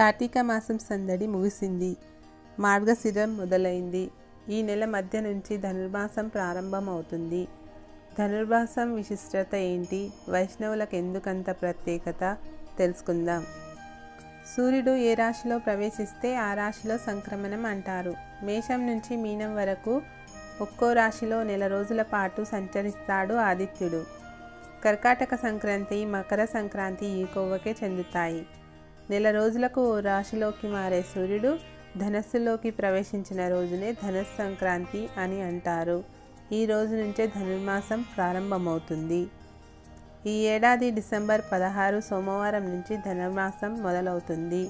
కార్తీక మాసం సందడి ముగిసింది. మార్గశిరం మొదలైంది. ఈ నెల మధ్య నుంచి ధనుర్మాసం ప్రారంభమవుతుంది. ధనుర్మాసం విశిష్టత ఏంటి, వైష్ణవులకు ఎందుకంత ప్రత్యేకత తెలుసుకుందాం. సూర్యుడు ఏ రాశిలో ప్రవేశిస్తే ఆ రాశిలో సంక్రమణం అంటారు. మేషం నుంచి మీనం వరకు ఒక్కో రాశిలో నెల రోజుల పాటు సంచరిస్తాడు ఆదిత్యుడు. కర్కాటక సంక్రాంతి, మకర సంక్రాంతి ఈ కోవకే చెందుతాయి. నెల రోజులకు ఓ రాశిలోకి మారే సూర్యుడు ధనస్సులోకి ప్రవేశించిన రోజునే ధనుస్ సంక్రాంతి అని అంటారు. ఈ రోజు నుంచే ధనుర్మాసం ప్రారంభమవుతుంది. ఈ ఏడాది డిసెంబర్ 16 సోమవారం నుంచి ధనుర్మాసం మొదలవుతుంది.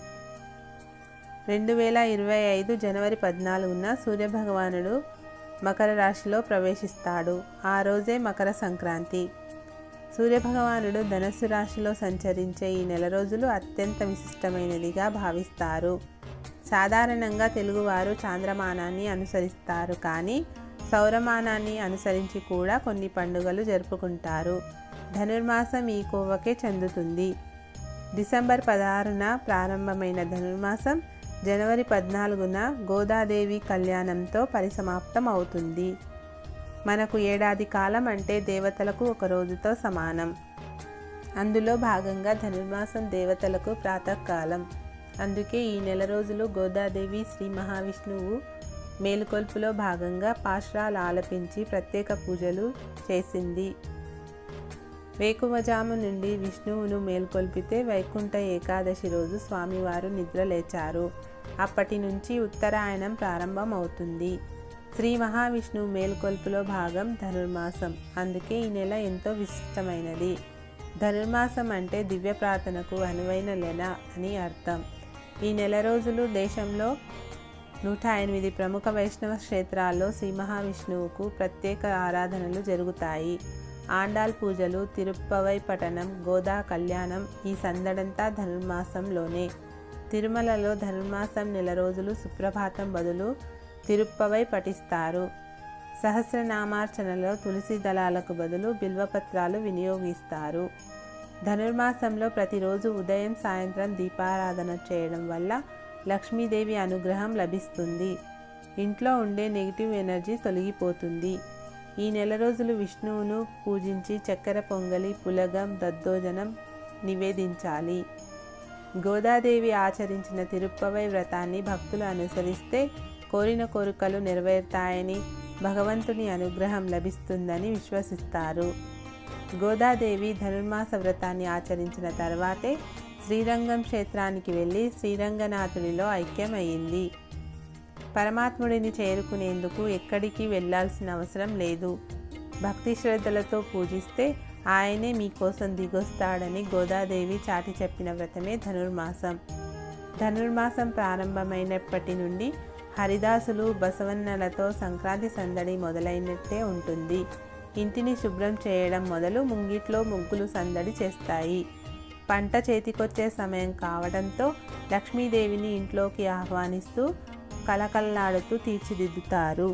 2025 జనవరి 14న సూర్యభగవానుడు మకర రాశిలో ప్రవేశిస్తాడు. ఆ రోజే మకర సంక్రాంతి. సూర్యభగవానుడు ధనస్సు రాశిలో సంచరించే ఈ నెల రోజులు అత్యంత విశిష్టమైనదిగా భావిస్తారు. సాధారణంగా తెలుగువారు చాంద్రమానాన్ని అనుసరిస్తారు, కానీ సౌరమానాన్ని అనుసరించి కూడా కొన్ని పండుగలు జరుపుకుంటారు. ధనుర్మాసం ఈ కోవకే చెందుతుంది. డిసెంబర్ 16న ప్రారంభమైన ధనుర్మాసం జనవరి 14న గోదాదేవి కళ్యాణంతో పరిసమాప్తం అవుతుంది. మనకు ఏడాది కాలం అంటే దేవతలకు ఒక రోజుతో సమానం. అందులో భాగంగా ధనుర్మాసం దేవతలకు ప్రాతకాలం. అందుకే ఈ నెల రోజులు గోదాదేవి శ్రీ మహావిష్ణువు మేలుకొల్పులో భాగంగా పాశ్రాలు ఆలపించి ప్రత్యేక పూజలు చేసింది. వేకువజాము నుండి విష్ణువును మేల్కొల్పితే వైకుంఠ ఏకాదశి రోజు స్వామివారు నిద్ర లేచారు. అప్పటి నుంచి ఉత్తరాయణం ప్రారంభం అవుతుంది. శ్రీ మహావిష్ణువు మేల్కొల్పులో భాగం ధనుర్మాసం. అందుకే ఈ నెల ఎంతో విశిష్టమైనది. ధనుర్మాసం అంటే దివ్య ప్రార్థనకు అనువైన నెల అని అర్థం. ఈ నెల రోజులు దేశంలో 108 ప్రముఖ వైష్ణవ క్షేత్రాల్లో శ్రీ మహావిష్ణువుకు ప్రత్యేక ఆరాధనలు జరుగుతాయి. ఆండాల్ పూజలు, తిరుప్పవై పఠనం, గోదా కళ్యాణం ఈ సందడంతా ధనుర్మాసంలోనే. తిరుమలలో ధనుర్మాసం నెల రోజులు సుప్రభాతం బదులు తిరుప్పవై పఠిస్తారు. సహస్రనామార్చనలో తులసి దళాలకు బదులు బిల్వపత్రాలు వినియోగిస్తారు. ధనుర్మాసంలో ప్రతిరోజు ఉదయం సాయంత్రం దీపారాధన చేయడం వల్ల లక్ష్మీదేవి అనుగ్రహం లభిస్తుంది. ఇంట్లో ఉండే నెగిటివ్ ఎనర్జీ తొలగిపోతుంది. ఈ నెల రోజులు విష్ణువును పూజించి చక్కెర పొంగలి, పులగం, దద్దోజనం నివేదించాలి. గోదాదేవి ఆచరించిన తిరుప్పవై వ్రతాన్ని భక్తులు అనుసరిస్తే కోరిన కోరికలు నెరవేరుతాయని, భగవంతుని అనుగ్రహం లభిస్తుందని విశ్వసిస్తారు. గోదాదేవి ధనుర్మాస వ్రతాన్ని ఆచరించిన తర్వాతే శ్రీరంగం క్షేత్రానికి వెళ్ళి శ్రీరంగనాథుడిలో ఐక్యమయ్యింది. పరమాత్ముడిని చేరుకునేందుకు ఎక్కడికి వెళ్ళాల్సిన అవసరం లేదు. భక్తి శ్రద్ధలతో పూజిస్తే ఆయనే మీకోసం దిగొస్తాడని గోదాదేవి చాటి చెప్పిన వ్రతమే ధనుర్మాసం. ధనుర్మాసం ప్రారంభమైనప్పటి నుండి హరిదాసులు, బసవన్నలతో సంక్రాంతి సందడి మొదలైనట్టే ఉంటుంది. ఇంటిని శుభ్రం చేయడం మొదలు ముంగిట్లో ముగ్గులు సందడి చేస్తాయి. పంట చేతికొచ్చే సమయం కావడంతో లక్ష్మీదేవిని ఇంట్లోకి ఆహ్వానిస్తూ కళకళలాడుతూ తీర్చిదిద్దుతారు.